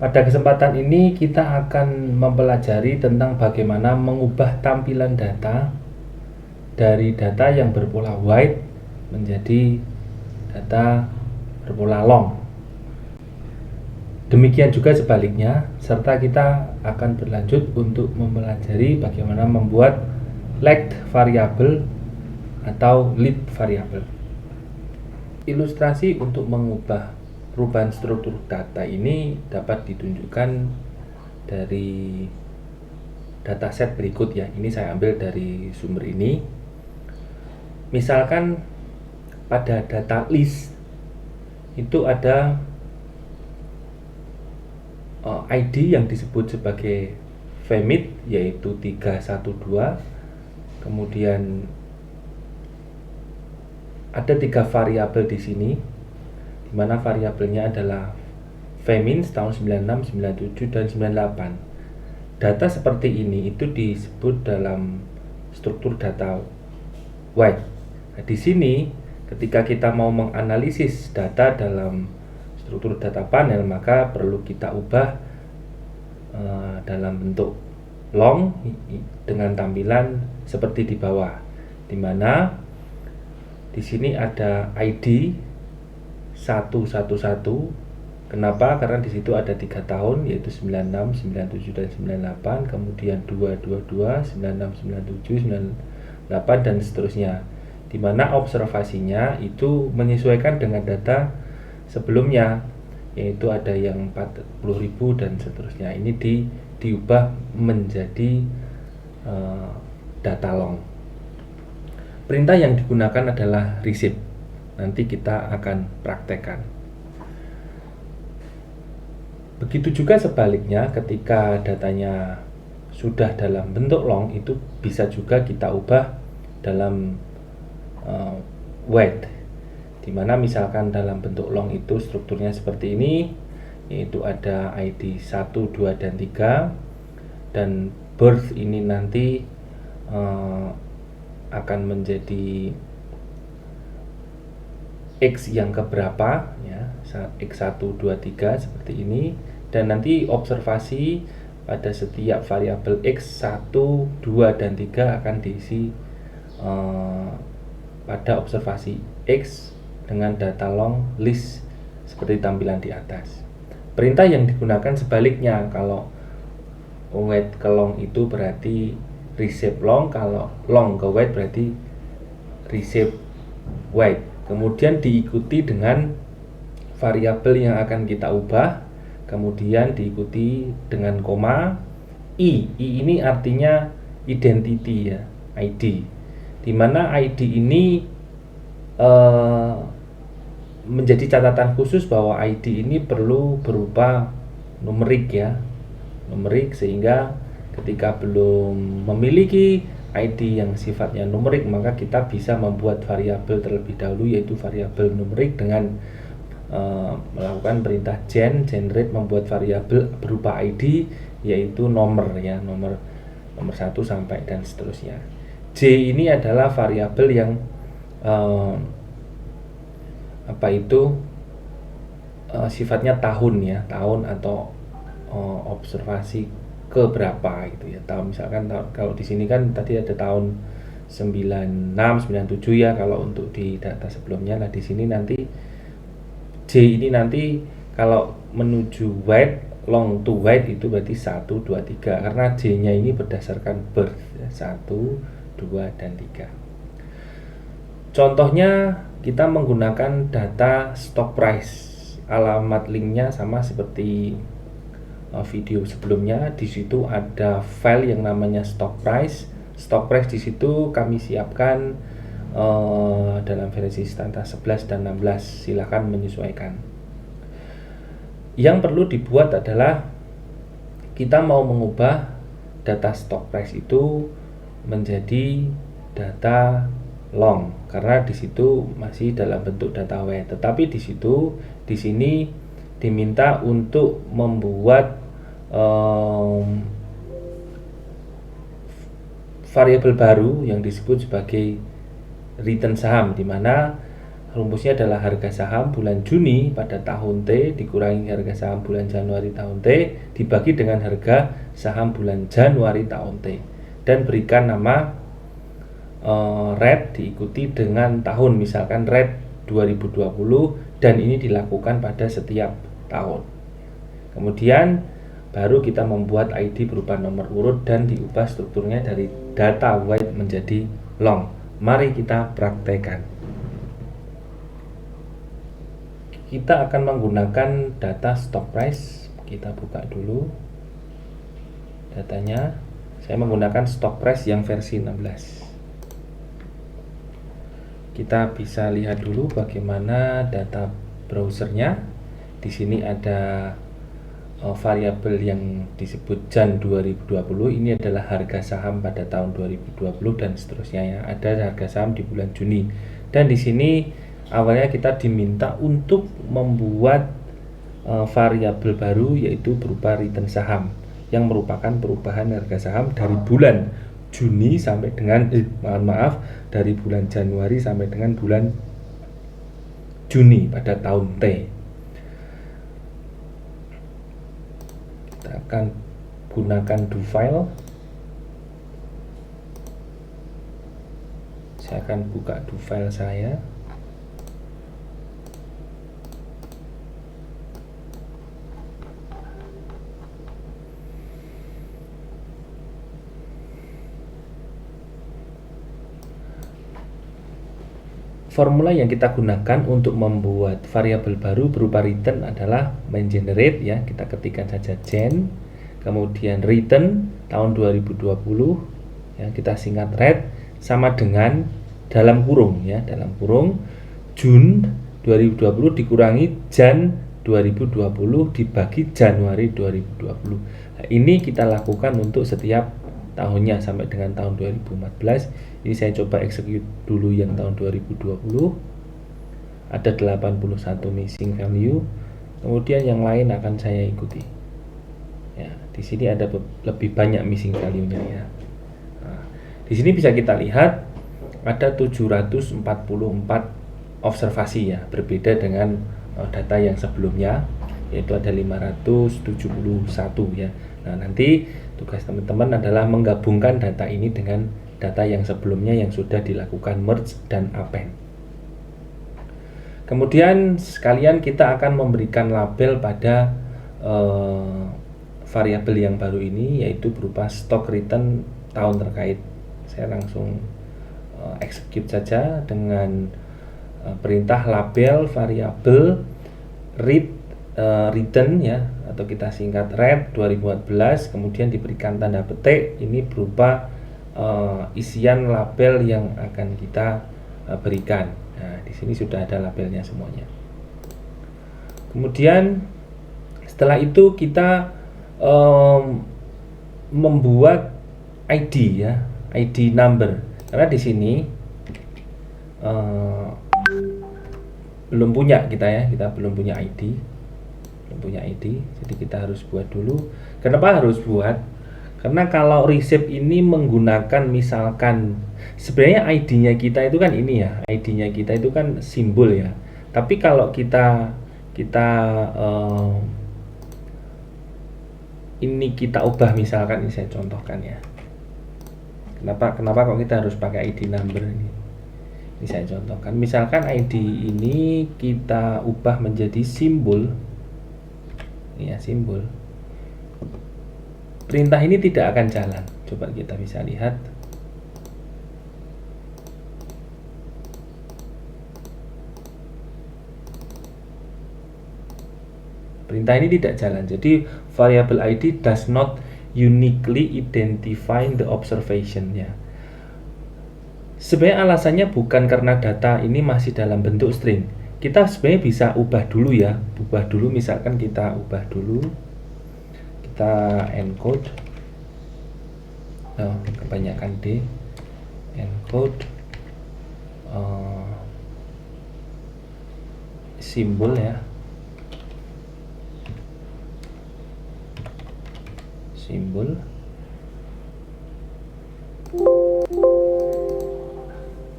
Pada kesempatan ini kita akan mempelajari tentang bagaimana mengubah tampilan data dari data yang berpola white menjadi data berpola long. Demikian juga sebaliknya, serta kita akan berlanjut untuk mempelajari bagaimana membuat length variable atau lead variable. Ilustrasi untuk mengubah perubahan struktur data ini dapat ditunjukkan dari dataset berikut ya. Ini saya ambil dari sumber ini. Misalkan pada data list itu ada ID yang disebut sebagai famid yaitu 312. Kemudian ada 3 variabel di sini, di mana variabelnya adalah Femin tahun 96, 97 dan 98. Data seperti ini itu disebut dalam struktur data white. Nah, di sini ketika kita mau menganalisis data dalam struktur data panel, maka perlu kita ubah dalam bentuk long dengan tampilan seperti di bawah, di mana di sini ada ID 111. Kenapa? Karena di situ ada 3 tahun yaitu 96, 97 dan 98, kemudian 222, 96, 97, 98 dan seterusnya. Di mana observasinya itu menyesuaikan dengan data sebelumnya, yaitu ada yang 40.000 dan seterusnya. Ini diubah menjadi data long. Perintah yang digunakan adalah receive. Nanti kita akan praktekkan. Begitu juga sebaliknya, ketika datanya sudah dalam bentuk long, itu bisa juga kita ubah dalam wide. Dimana misalkan dalam bentuk long itu strukturnya seperti ini, yaitu ada ID 1, 2, dan 3, dan birth ini nanti akan menjadi X yang keberapa ya, X1, 2, 3 seperti ini, dan nanti observasi pada setiap variabel X1, 2, dan 3 akan diisi pada observasi X dengan data long list seperti tampilan di atas. Perintah yang digunakan sebaliknya, kalau wait ke long itu berarti receive long, kalau long ke wait berarti receive wait. Kemudian diikuti dengan variabel yang akan kita ubah, kemudian diikuti dengan koma. I ini artinya identity ya, ID, dimana ID ini menjadi catatan khusus bahwa ID ini perlu berupa numerik ya, numerik, sehingga ketika belum memiliki ID yang sifatnya numerik, maka kita bisa membuat variabel terlebih dahulu, yaitu variabel numerik dengan melakukan perintah generate, membuat variabel berupa ID yaitu nomor ya, nomor 1 sampai dan seterusnya. J ini adalah variabel yang sifatnya tahun ya, tahun atau observasi ke berapa gitu ya. Tahun misalkan kalau di sini kan tadi ada tahun 96, 97 ya kalau untuk di data sebelumnya. Nah, di sini nanti J ini nanti kalau menuju wide, long to wide itu berarti 1, 2, 3 karena J-nya ini berdasarkan birth ya, 1, 2, dan 3. Contohnya kita menggunakan data stock price. Alamat linknya sama seperti video sebelumnya. Di situ ada file yang namanya stock price. Stock price di situ kami siapkan dalam versi standar 11 dan 16. Silakan menyesuaikan. Yang perlu dibuat adalah kita mau mengubah data stock price itu menjadi data long karena di situ masih dalam bentuk data wide. Tetapi di sini diminta untuk membuat variabel baru yang disebut sebagai return saham, di mana Rumusnya adalah harga saham bulan Juni pada tahun T dikurangi harga saham bulan Januari tahun T dibagi dengan harga saham bulan Januari tahun T, dan berikan nama red diikuti dengan tahun, misalkan red 2020, dan ini dilakukan pada setiap tahun. Kemudian baru kita membuat ID berupa nomor urut dan diubah strukturnya dari data wide menjadi long. Mari kita praktekkan. Kita akan menggunakan data stock price. Kita buka dulu datanya. Saya menggunakan stock price yang versi 16. Kita bisa lihat dulu bagaimana data browsernya. Di sini ada variabel yang disebut Jan 2020. Ini adalah harga saham pada tahun 2020 dan seterusnya ya. Ada harga saham di bulan Juni. Dan di sini awalnya kita diminta untuk membuat variabel baru, yaitu berupa return saham yang merupakan perubahan harga saham dari bulan Juni sampai dengan dari bulan Januari sampai dengan bulan Juni pada tahun T. Kita akan gunakan do file. Saya akan buka do file saya. Formula yang kita gunakan untuk membuat variabel baru berupa return adalah main generate ya. Kita ketikkan saja gen, kemudian return tahun 2020 ya, kita singkat red sama dengan dalam kurung ya, dalam kurung Jun 2020 dikurangi Jan 2020 dibagi Januari 2020. Nah, ini kita lakukan untuk setiap tahunnya sampai dengan tahun 2014. Ini saya coba execute dulu yang tahun 2020. Ada 81 missing value. Kemudian yang lain akan saya ikuti. Ya, di sini ada lebih banyak missing value-nya ya. Nah, di sini bisa kita lihat ada 744 observasi ya, berbeda dengan data yang sebelumnya, yaitu ada 571 ya. Nah, nanti tugas teman-teman adalah menggabungkan data ini dengan data yang sebelumnya yang sudah dilakukan merge dan append. Kemudian sekalian kita akan memberikan label pada variabel yang baru ini, yaitu berupa stock return tahun terkait. Saya langsung execute saja dengan perintah label variabel return ya, atau kita singkat red 2014, kemudian diberikan tanda petik. Ini berupa isian label yang akan kita berikan. Nah, di sini sudah ada labelnya semuanya. Kemudian setelah itu kita membuat ID ya, ID number. Karena di sini belum punya kita belum punya ID. Jadi kita harus buat dulu. Kenapa harus buat? Karena kalau receipt ini menggunakan misalkan sebenarnya ID-nya kita itu kan ini ya, ID-nya kita itu kan simbol ya. Tapi kalau kita ini kita ubah, misalkan ini saya contohkan ya. Kenapa kok kita harus pakai ID number ini? Ini saya contohkan. Misalkan ID ini kita ubah menjadi simbol. Ini ya, simbol. Perintah ini tidak akan jalan. Coba kita bisa lihat. Perintah ini tidak jalan. Jadi variable ID does not uniquely identify the observation ya. Sebenarnya alasannya bukan karena data ini masih dalam bentuk string. Kita sebenarnya bisa ubah dulu ya. Misalkan kita ubah dulu. Kita encode, kebanyakan D, encode simbol ya, simbol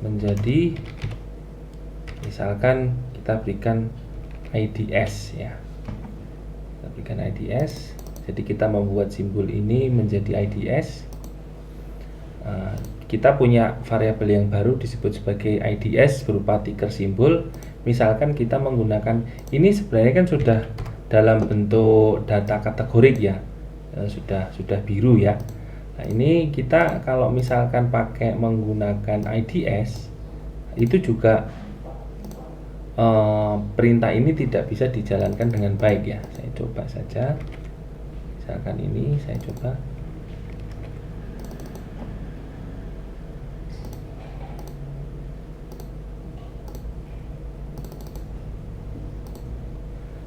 menjadi Misalkan kita berikan IDS ya. Kita berikan IDS. Jadi kita membuat simbol ini menjadi IDS. Kita punya variabel yang baru disebut sebagai IDS berupa ticker simbol. Misalkan kita menggunakan ini, sebenarnya kan sudah dalam bentuk data kategorik ya, sudah biru ya. Nah, ini kita kalau misalkan pakai menggunakan IDS itu juga perintah ini tidak bisa dijalankan dengan baik ya. Saya coba saja, misalkan ini saya coba.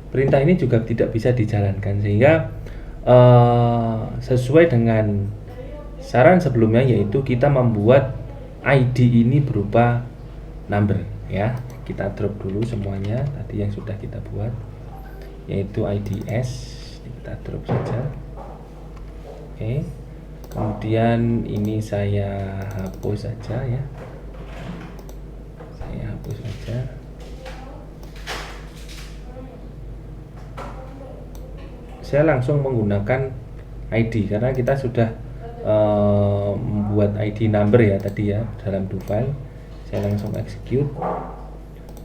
Perintah ini juga tidak bisa dijalankan, sehingga sesuai dengan saran sebelumnya, yaitu kita membuat ID ini berupa number ya. Kita drop dulu semuanya tadi yang sudah kita buat, yaitu IDS, kita drop saja. Oke, kemudian ini saya hapus saja ya, saya hapus saja. Saya langsung menggunakan ID karena kita sudah membuat ID number ya tadi ya dalam do file. Saya langsung execute.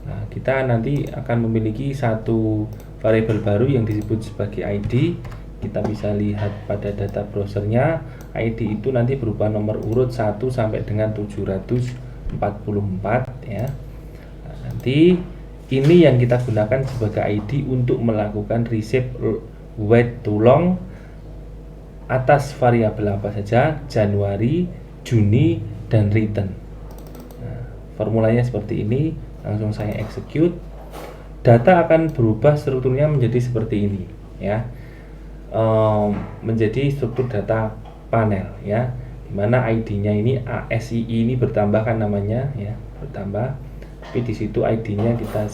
Nah, kita nanti akan memiliki satu variabel baru yang disebut sebagai ID. Kita bisa lihat pada data browsernya, ID itu nanti berupa nomor urut 1 sampai dengan 744 ya. Nah, nanti ini yang kita gunakan sebagai ID untuk melakukan receive wait to long atas variabel apa saja, Januari, Juni, dan return. Nah, formulanya seperti ini, langsung saya execute. Data akan berubah strukturnya menjadi seperti ini ya, menjadi struktur data panel ya, dimana ID-nya ini ASII ini bertambah kan namanya ya, bertambah, tapi di situ ID-nya kita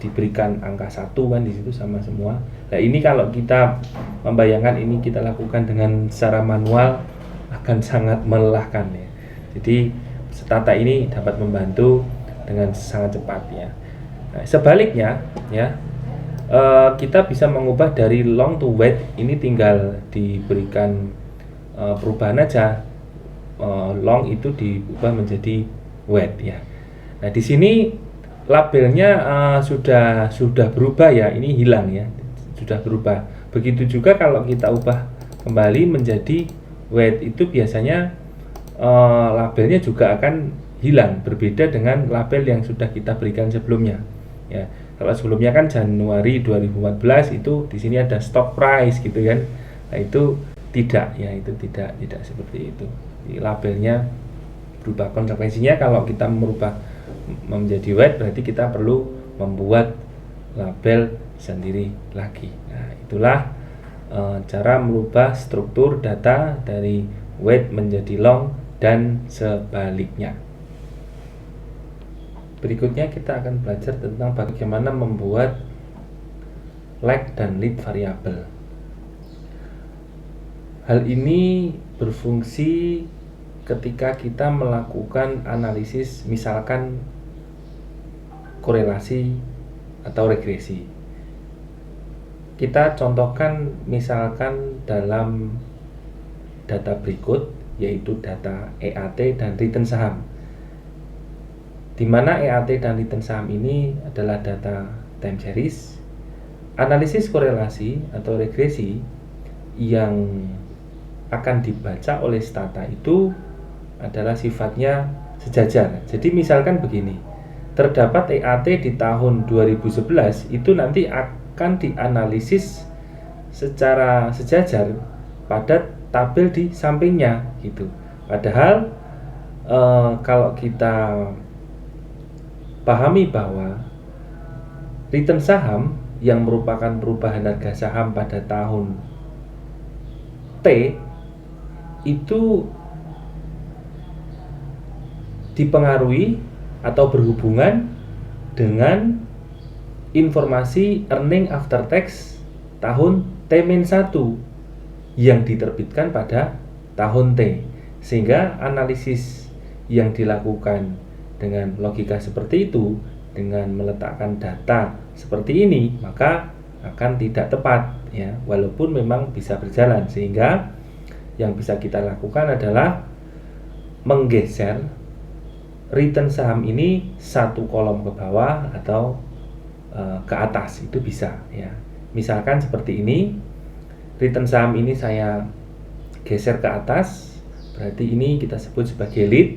diberikan angka 1 kan di situ sama semua. Nah, ini kalau kita membayangkan ini kita lakukan dengan secara manual akan sangat melelahkan ya. Jadi Stata ini dapat membantu dengan sangat cepat ya. Nah, sebaliknya ya, kita bisa mengubah dari long to wait, ini tinggal diberikan perubahan aja. Long itu diubah menjadi wait ya. Nah, di sini labelnya sudah berubah ya, ini hilang ya, sudah berubah. Begitu juga kalau kita ubah kembali menjadi wait, itu biasanya labelnya juga akan hilang, berbeda dengan label yang sudah kita berikan sebelumnya ya. Kalau sebelumnya kan Januari 2014, itu di sini ada stock price gitu kan. Nah, itu tidak ya, itu tidak seperti itu. Jadi, labelnya berubah. Konsekuensinya kalau kita merubah menjadi wait, berarti kita perlu membuat label sendiri lagi. Nah, itulah cara merubah struktur data dari wait menjadi long dan sebaliknya. Berikutnya kita akan belajar tentang bagaimana membuat lag dan lead variabel. Hal ini berfungsi ketika kita melakukan analisis, misalkan korelasi atau regresi. Kita contohkan misalkan dalam data berikut, yaitu data EAT dan return saham, di mana EAT dan return saham ini adalah data time series. Analisis korelasi atau regresi yang akan dibaca oleh Stata itu adalah sifatnya sejajar. Jadi misalkan begini, terdapat EAT di tahun 2011, itu nanti akan dianalisis secara sejajar pada tabel di sampingnya gitu. Padahal kalau kita pahami bahwa return saham yang merupakan perubahan harga saham pada tahun T itu dipengaruhi atau berhubungan dengan informasi earning after tax tahun T-1 yang diterbitkan pada tahun T, sehingga analisis yang dilakukan dengan logika seperti itu, dengan meletakkan data seperti ini, maka akan tidak tepat ya, walaupun memang bisa berjalan. Sehingga yang bisa kita lakukan adalah menggeser return saham ini satu kolom ke bawah atau ke atas, itu bisa ya. Misalkan seperti ini, return saham ini saya geser ke atas, berarti ini kita sebut sebagai lead,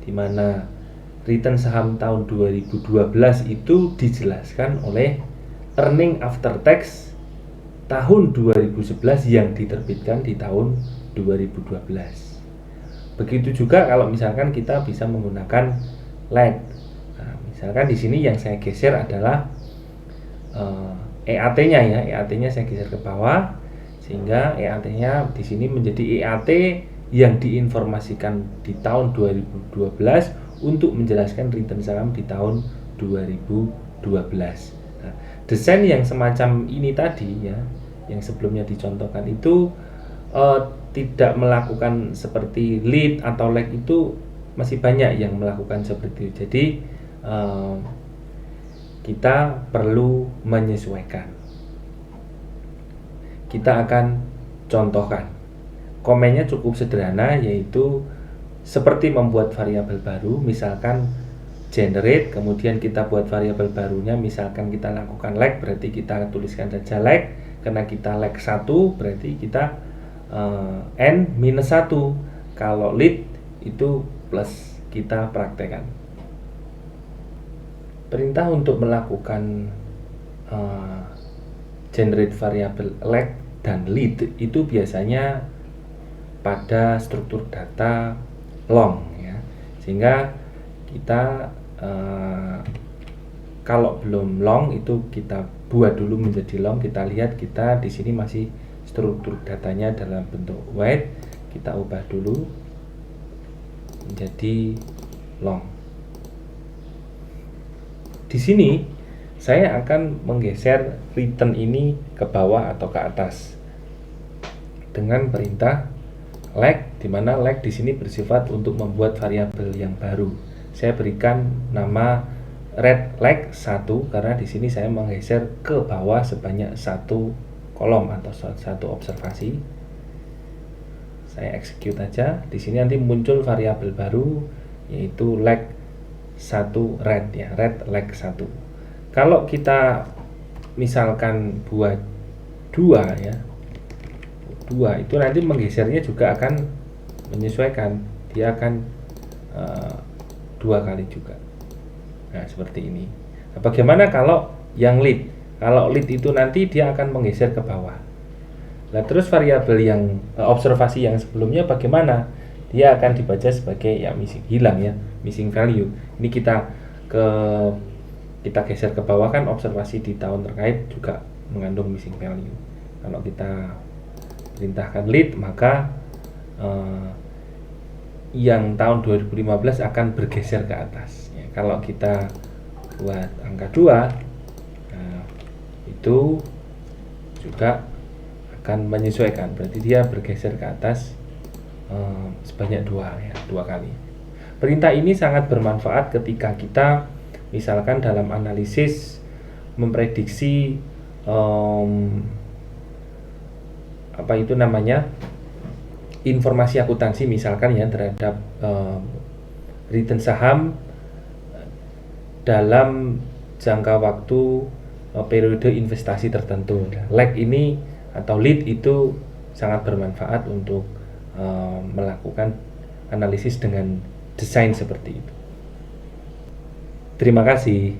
di mana return saham tahun 2012 itu dijelaskan oleh earning after tax tahun 2011 yang diterbitkan di tahun 2012. Begitu juga kalau misalkan kita bisa menggunakan lag. Nah, misalkan di sini yang saya geser adalah EAT-nya ya, EAT-nya saya geser ke bawah, sehingga EAT-nya di sini menjadi EAT yang diinformasikan di tahun 2012 untuk menjelaskan return saham di tahun 2012. Nah, desain yang semacam ini tadi ya, yang sebelumnya dicontohkan itu tidak melakukan seperti lead atau lag, itu masih banyak yang melakukan seperti itu. Jadi kita perlu menyesuaikan. Kita akan contohkan. Komennya cukup sederhana, yaitu seperti membuat variabel baru, misalkan generate, kemudian kita buat variabel barunya, misalkan kita lakukan lag, berarti kita tuliskan saja lag, karena kita lag 1 berarti kita n minus 1, kalau lead itu plus, kita praktekkan. Perintah untuk melakukan generate variabel lag dan lead itu biasanya pada struktur data long ya, sehingga kita kalau belum long itu kita buat dulu menjadi long. Kita lihat kita di sini masih struktur datanya dalam bentuk white, kita ubah dulu menjadi long. Di sini saya akan menggeser return ini ke bawah atau ke atas dengan perintah lag, di mana lag di sini bersifat untuk membuat variabel yang baru. Saya berikan nama red lag 1 karena di sini saya menggeser ke bawah sebanyak satu kolom atau satu observasi. Saya execute aja. Di sini nanti muncul variabel baru yaitu lag 1 red ya, red lag 1. Kalau kita misalkan buat 2 ya, 2 itu nanti menggesernya juga akan menyesuaikan, dia akan 2 kali juga. Nah, seperti ini. Nah, bagaimana kalau yang lead? Kalau lead itu nanti dia akan menggeser ke bawah. Nah, terus variabel yang observasi yang sebelumnya bagaimana? Dia akan dibaca sebagai ya missing, hilang ya, missing value. Ini kita geser ke bawah kan, observasi di tahun terkait juga mengandung missing value. Kalau kita perintahkan lead, maka yang tahun 2015 akan bergeser ke atas ya. Kalau kita buat angka 2, itu juga akan menyesuaikan, berarti dia bergeser ke atas sebanyak 2 ya, 2 kali. Perintah ini sangat bermanfaat ketika kita misalkan dalam analisis memprediksi apa itu namanya, informasi akuntansi misalkan ya, terhadap return saham dalam jangka waktu periode investasi tertentu. Lag ini atau lead itu sangat bermanfaat untuk melakukan analisis dengan desain seperti itu. Terima kasih.